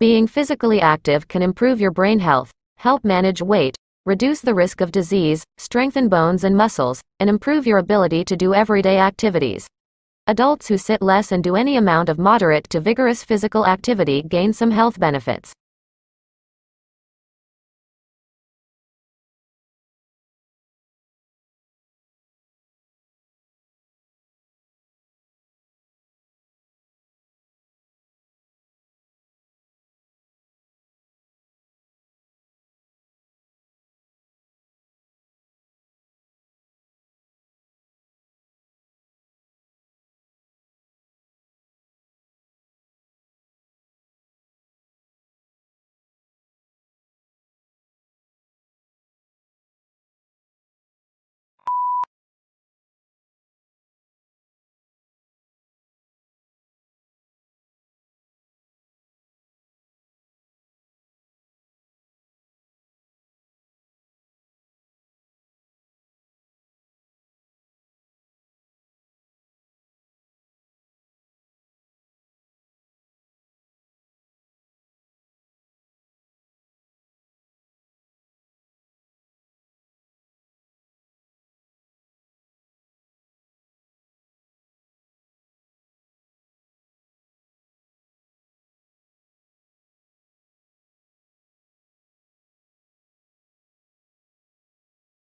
Being physically active can improve your brain health, help manage weight, reduce the risk of disease, strengthen bones and muscles, and improve your ability to do everyday activities. Adults who sit less and do any amount of moderate to vigorous physical activity gain some health benefits.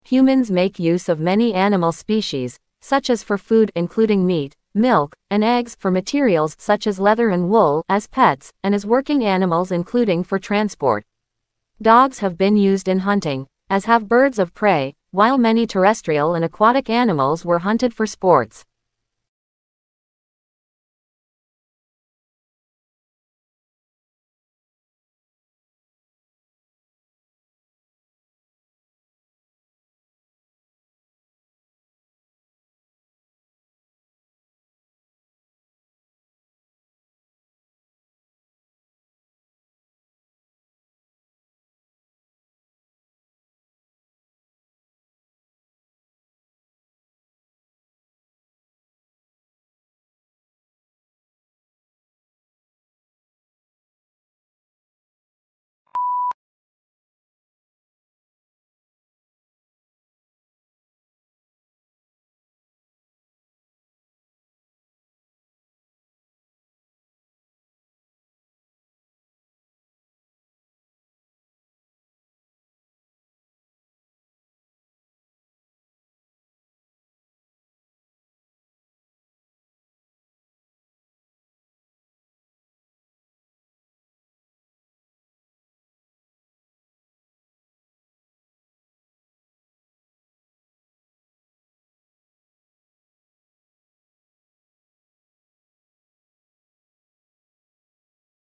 Humans make use of many animal species, such as for food including meat, milk, and eggs, for materials such as leather and wool, as pets, and as working animals including for transport. Dogs have been used in hunting, as have birds of prey, while many terrestrial and aquatic animals were hunted for sports.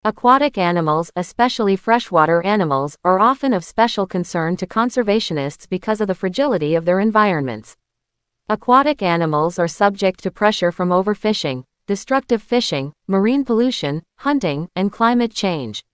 Aquatic animals, especially freshwater animals, are often of special concern to conservationists because of the fragility of their environments. Aquatic animals are subject to pressure from overfishing, destructive fishing, marine pollution, hunting, and climate change.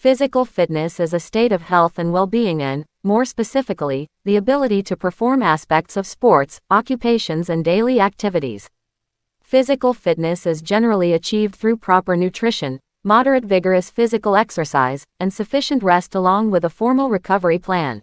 Physical fitness is a state of health and well-being and, more specifically, the ability to perform aspects of sports, occupations and daily activities. Physical fitness is generally achieved through proper nutrition, moderate vigorous physical exercise, and sufficient rest along with a formal recovery plan.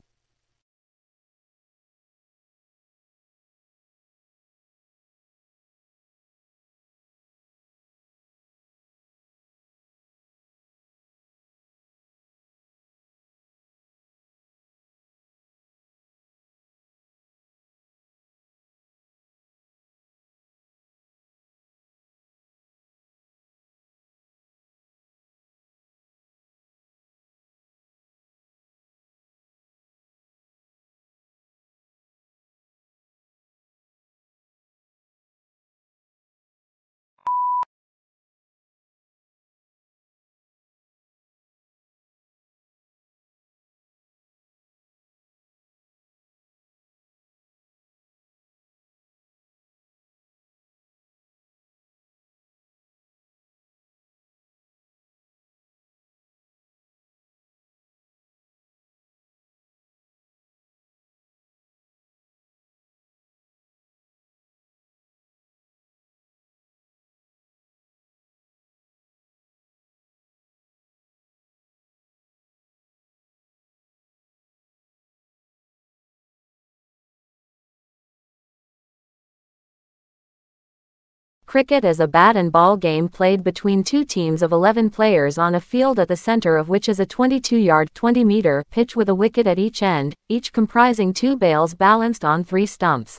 Cricket is a bat and ball game played between two teams of 11 players on a field at the center of which is a 22-yard (20-meter) pitch with a wicket at each end, each comprising two bails balanced on three stumps.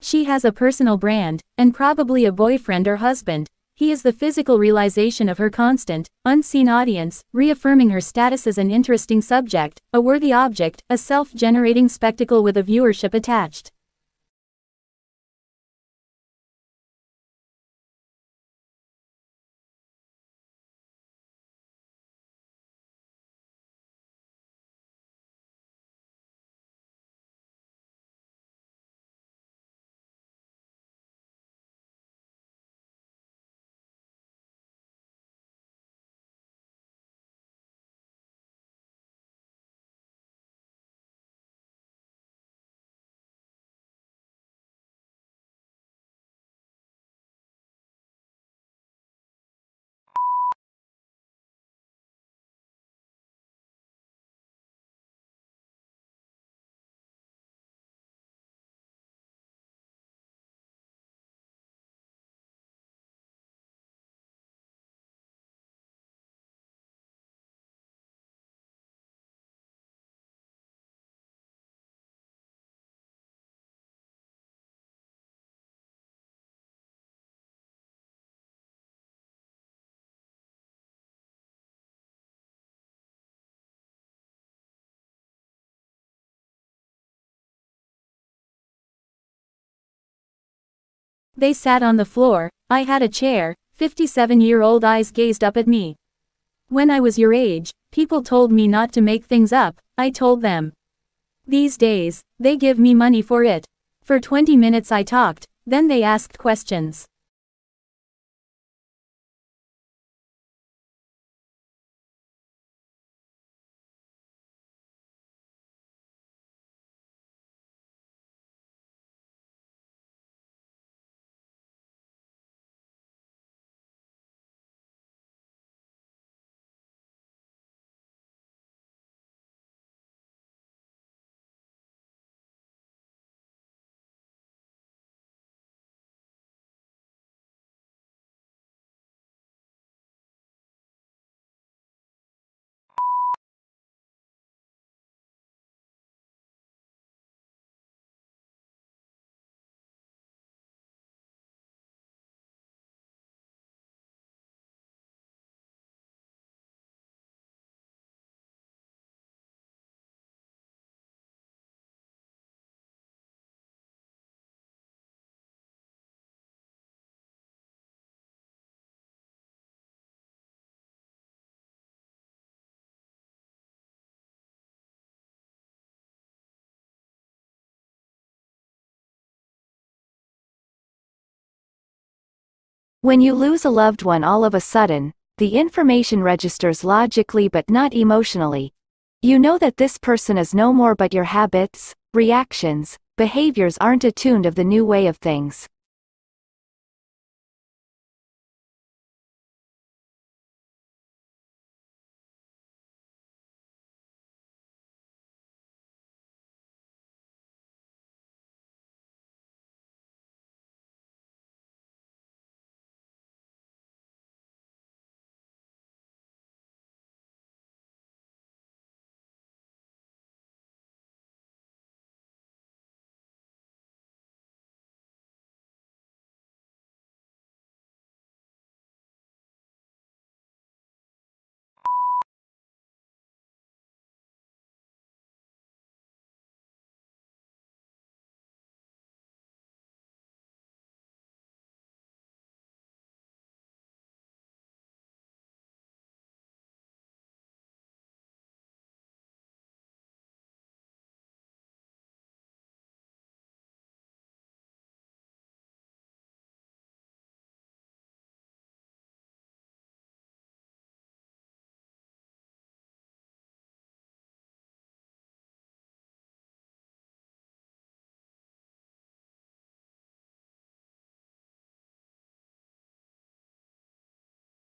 She has a personal brand, and probably a boyfriend or husband. He is the physical realization of her constant, unseen audience, reaffirming her status as an interesting subject, a worthy object, a self-generating spectacle with a viewership attached. They sat on the floor, I had a chair, 57-year-old eyes gazed up at me. When I was your age, people told me not to make things up, I told them. These days, they give me money for it. For 20 minutes I talked, then they asked questions. When you lose a loved one all of a sudden, the information registers logically but not emotionally. You know that this person is no more, but your habits, reactions, behaviors aren't attuned of the new way of things.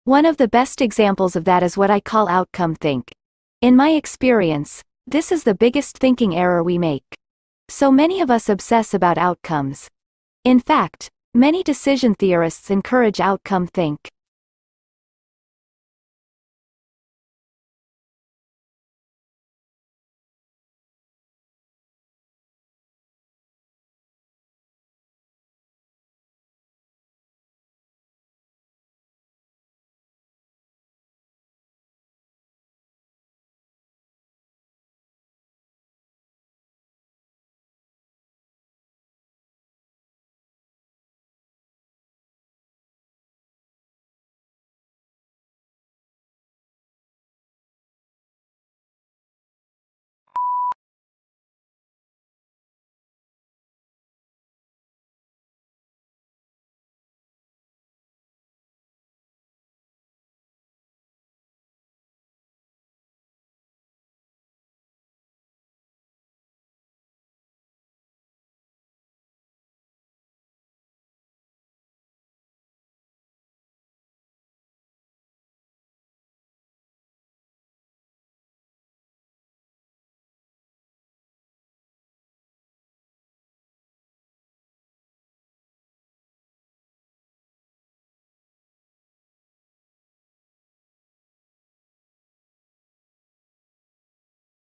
One of the best examples of that is what I call outcome think. In my experience, this is the biggest thinking error we make. So many of us obsess about outcomes. In fact, many decision theorists encourage outcome think.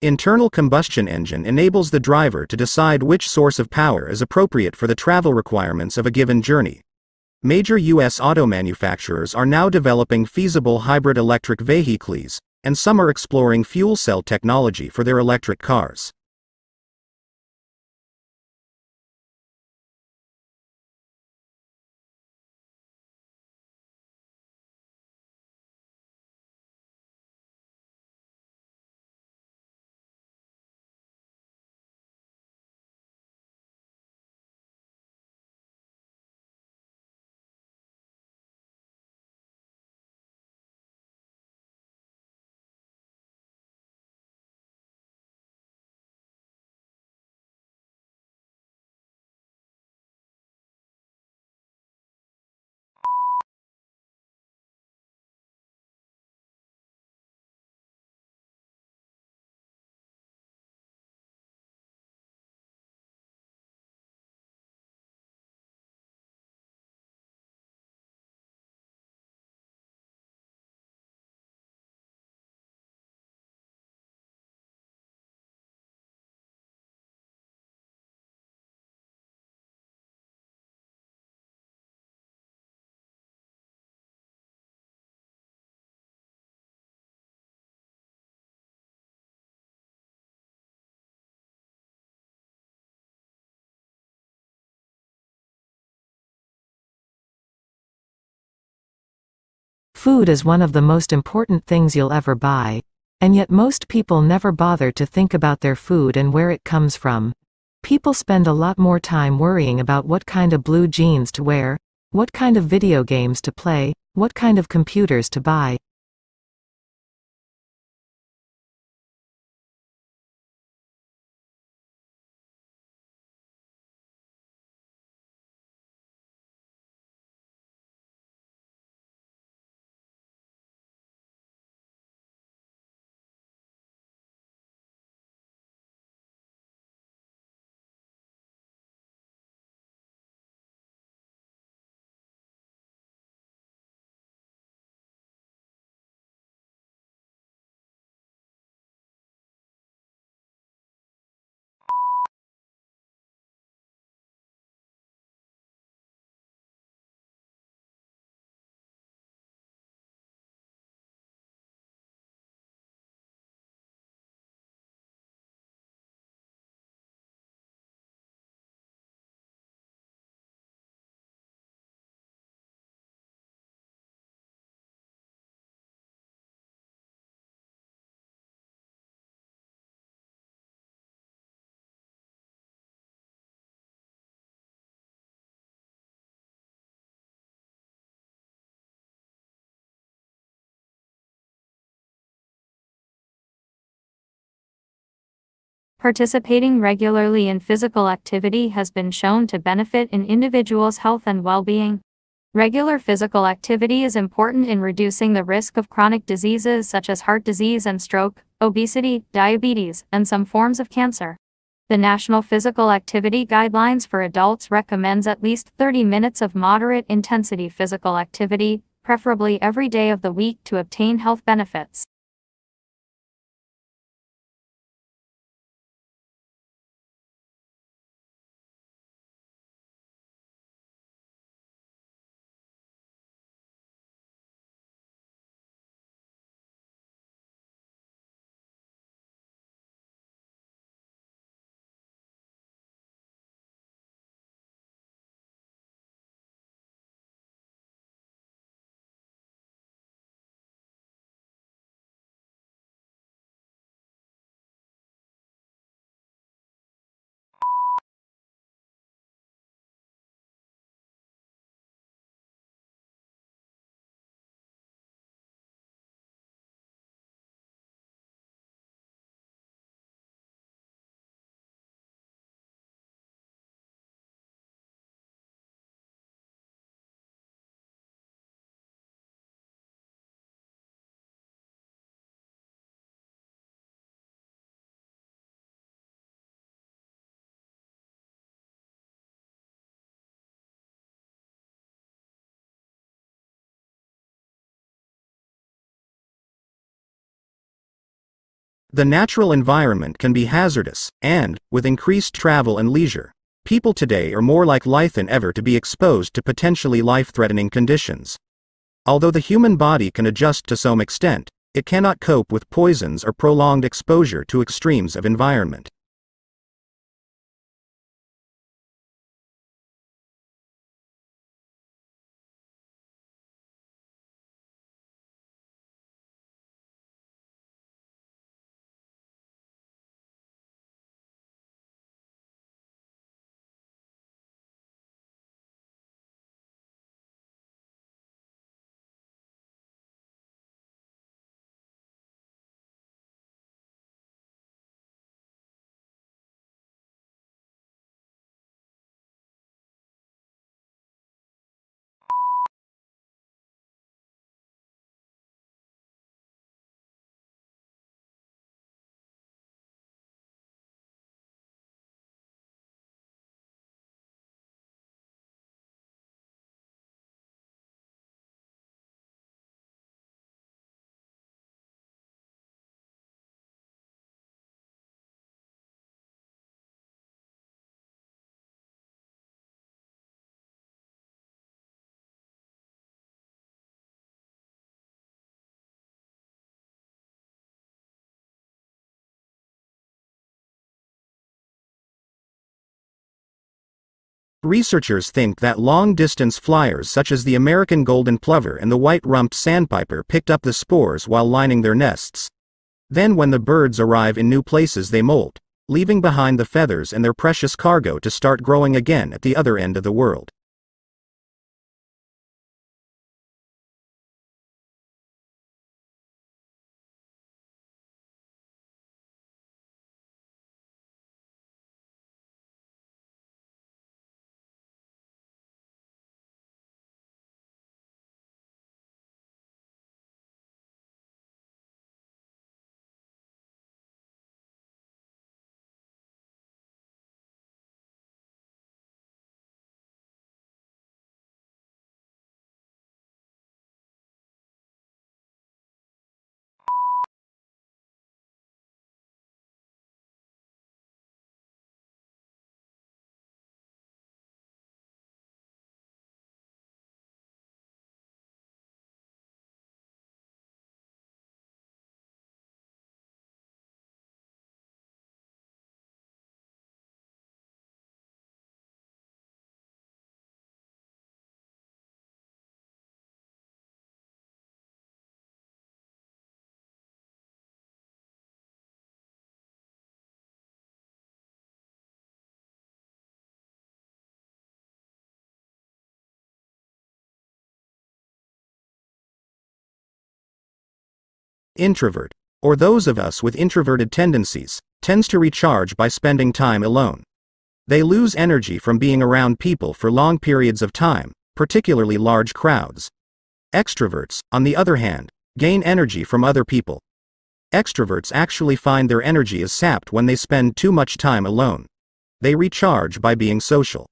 Internal combustion engine enables the driver to decide which source of power is appropriate for the travel requirements of a given journey. Major U.S. auto manufacturers are now developing feasible hybrid electric vehicles, and some are exploring fuel cell technology for their electric cars. Food is one of the most important things you'll ever buy. And yet most people never bother to think about their food and where it comes from. People spend a lot more time worrying about what kind of blue jeans to wear, What kind of video games to play, what kind of computers to buy. Participating regularly in physical activity has been shown to benefit an individual's health and well-being. Regular physical activity is important in reducing the risk of chronic diseases such as heart disease and stroke, obesity, diabetes, and some forms of cancer. The National Physical Activity Guidelines for Adults recommends at least 30 minutes of moderate intensity physical activity, preferably every day of the week, to obtain health benefits. The natural environment can be hazardous, and, with increased travel and leisure, people today are more likely than ever to be exposed to potentially life-threatening conditions. Although the human body can adjust to some extent, it cannot cope with poisons or prolonged exposure to extremes of environment. Researchers think that long-distance flyers such as the American golden plover and the white-rumped sandpiper picked up the spores while lining their nests. Then when the birds arrive in new places they molt, leaving behind the feathers and their precious cargo to start growing again at the other end of the world. introvert, or those of us with introverted tendencies, tends to recharge by spending time alone. They lose energy from being around people for long periods of time, particularly large crowds. Extroverts, on the other hand, gain energy from other people. Extroverts actually find their energy is sapped when they spend too much time alone. They recharge by being social.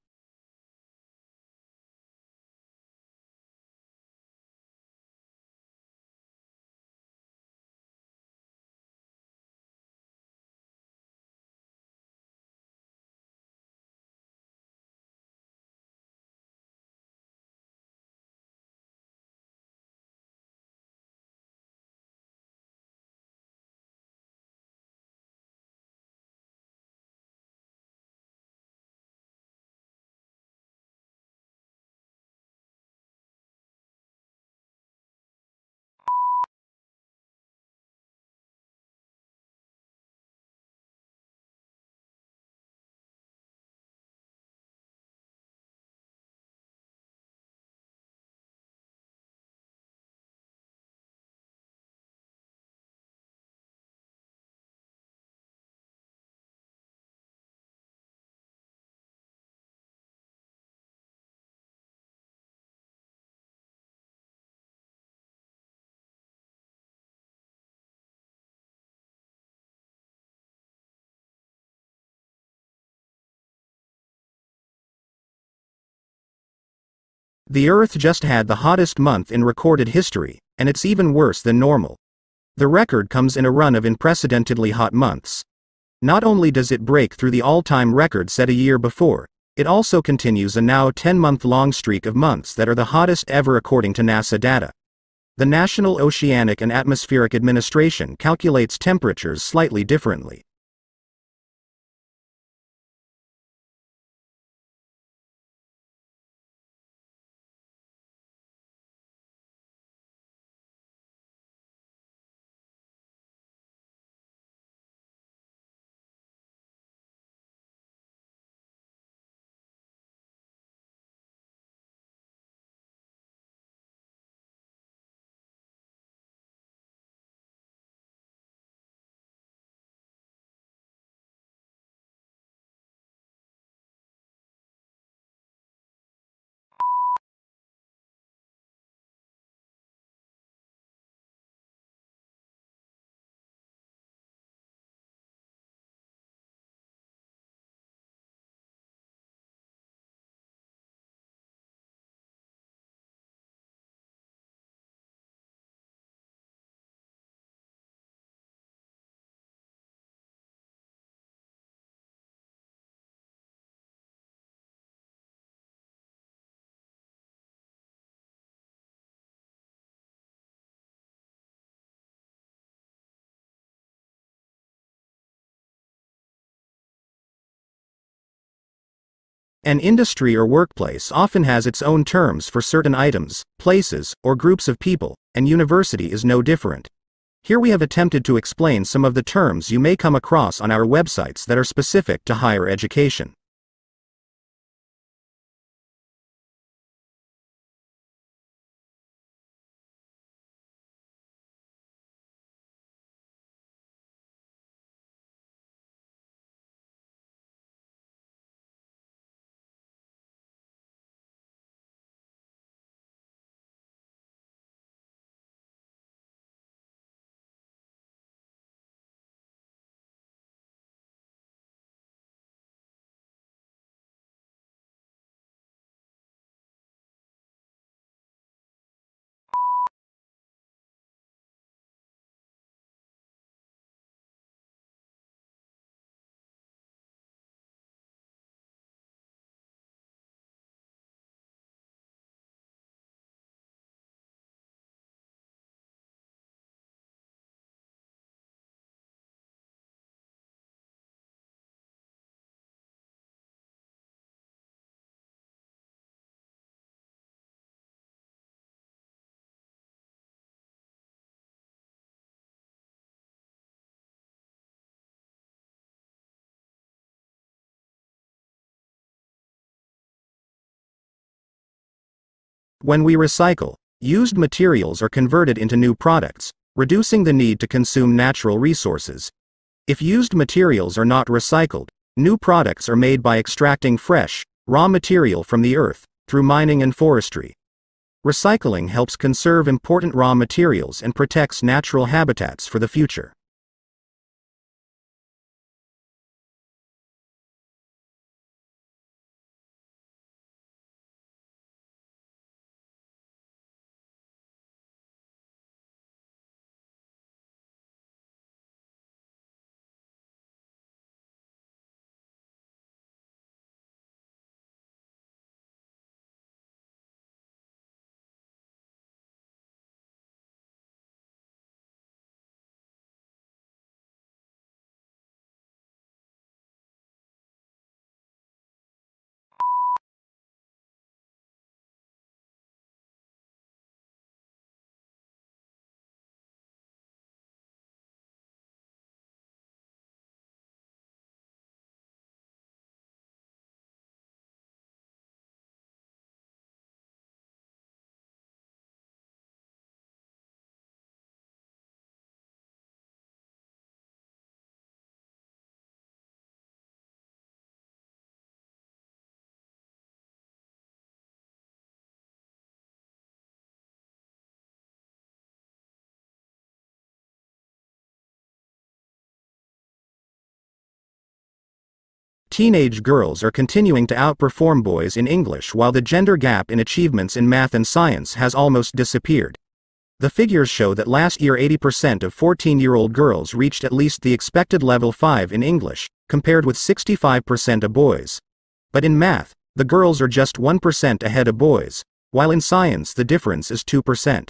The Earth just had the hottest month in recorded history, and it's even worse than normal. The record comes in a run of unprecedentedly hot months. Not only does it break through the all-time record set a year before, it also continues a now 10-month-long streak of months that are the hottest ever according to NASA data. The National Oceanic and Atmospheric Administration calculates temperatures slightly differently. An industry or workplace often has its own terms for certain items, places, or groups of people, and university is no different. Here we have attempted to explain some of the terms you may come across on our websites that are specific to higher education. When we recycle, used materials are converted into new products, reducing the need to consume natural resources. If used materials are not recycled, new products are made by extracting fresh, raw material from the earth, through mining and forestry. Recycling helps conserve important raw materials and protects natural habitats for the future. Teenage girls are continuing to outperform boys in English while the gender gap in achievements in math and science has almost disappeared. The figures show that last year 80% of 14-year-old girls reached at least the expected level 5 in English, compared with 65% of boys. But in math, the girls are just 1% ahead of boys, while in science the difference is 2%.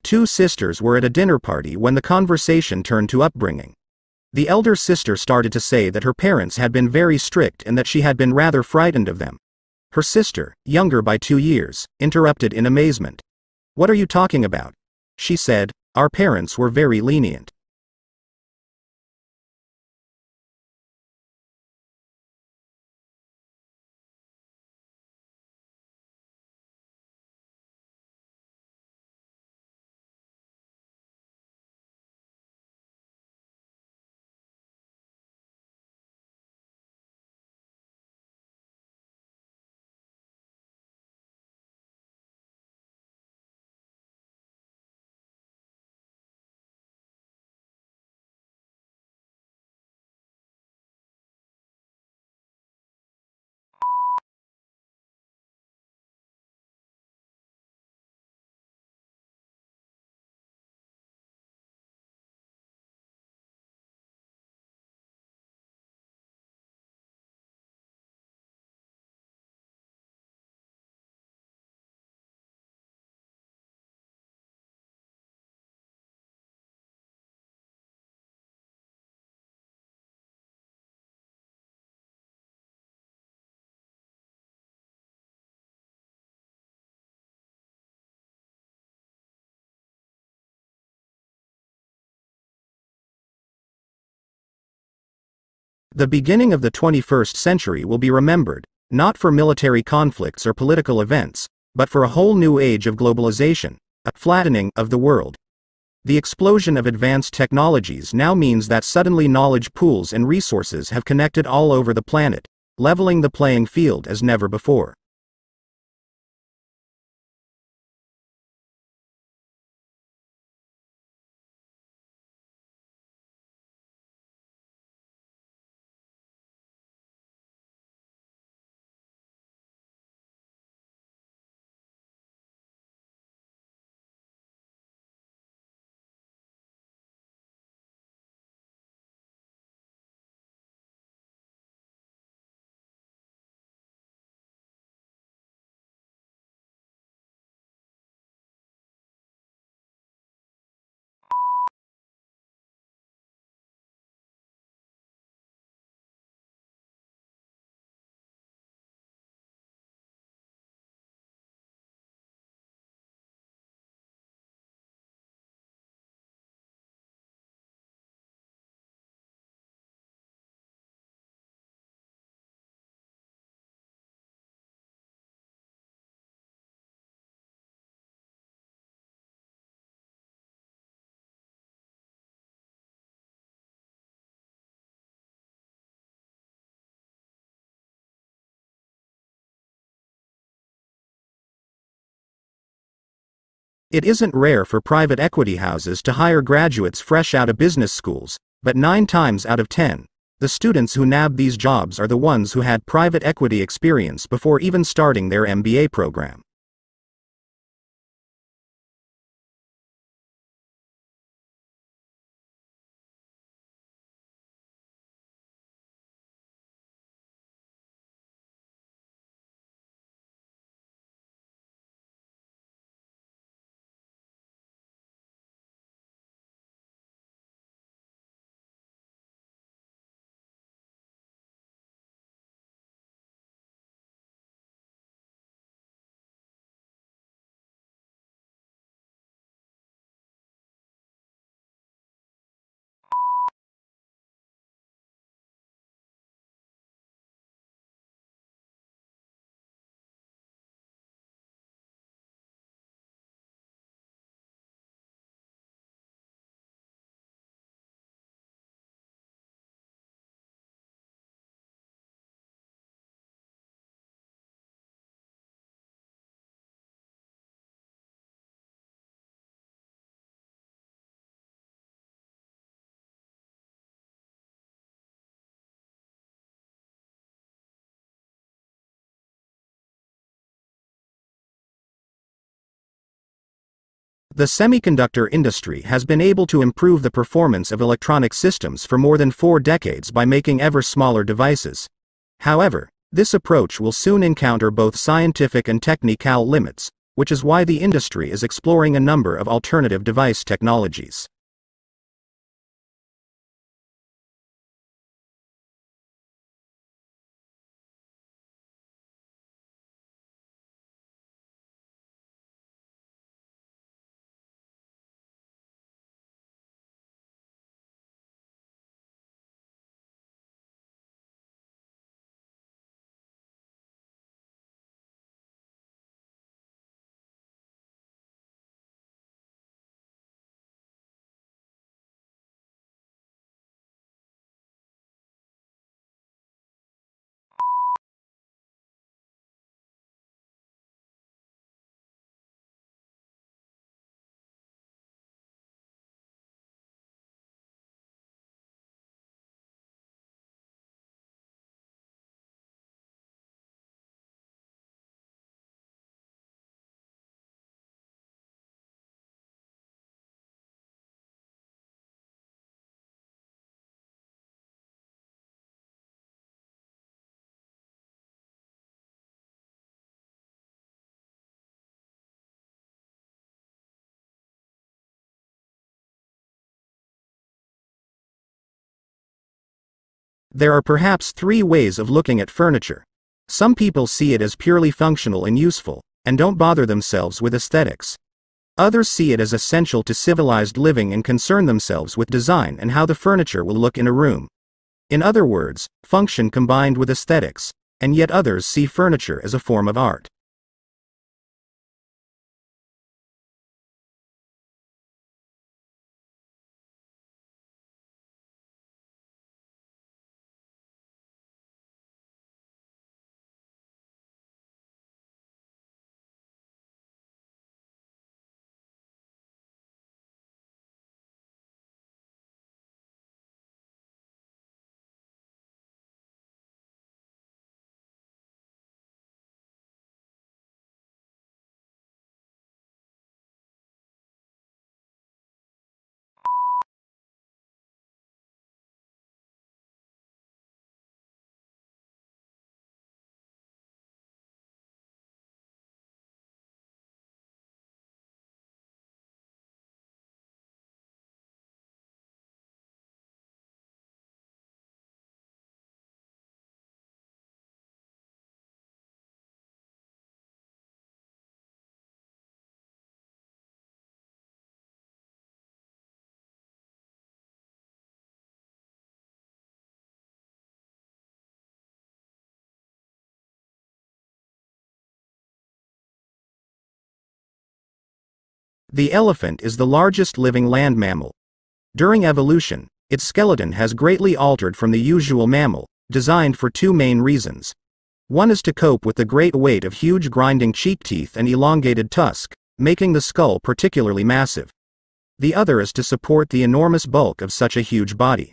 Two sisters were at a dinner party when the conversation turned to upbringing. The elder sister started to say that her parents had been very strict and that she had been rather frightened of them. Her sister, younger by 2 years, interrupted in amazement. "What are you talking about?" She said, "Our parents were very lenient." The beginning of the 21st century will be remembered, not for military conflicts or political events, but for a whole new age of globalization, a flattening of the world. The explosion of advanced technologies now means that suddenly knowledge pools and resources have connected all over the planet, leveling the playing field as never before. It isn't rare for private equity houses to hire graduates fresh out of business schools, but 9 times out of 10, the students who nab these jobs are the ones who had private equity experience before even starting their MBA program. The semiconductor industry has been able to improve the performance of electronic systems for more than 4 decades by making ever smaller devices. However, this approach will soon encounter both scientific and technical limits, which is why the industry is exploring a number of alternative device technologies. There are perhaps 3 ways of looking at furniture. Some people see it as purely functional and useful, and don't bother themselves with aesthetics. Others see it as essential to civilized living and concern themselves with design and how the furniture will look in a room. In other words, function combined with aesthetics, and yet others see furniture as a form of art. The elephant is the largest living land mammal. During evolution, its skeleton has greatly altered from the usual mammal, designed for two main reasons. One is to cope with the great weight of huge grinding cheek teeth and elongated tusk, making the skull particularly massive. The other is to support the enormous bulk of such a huge body.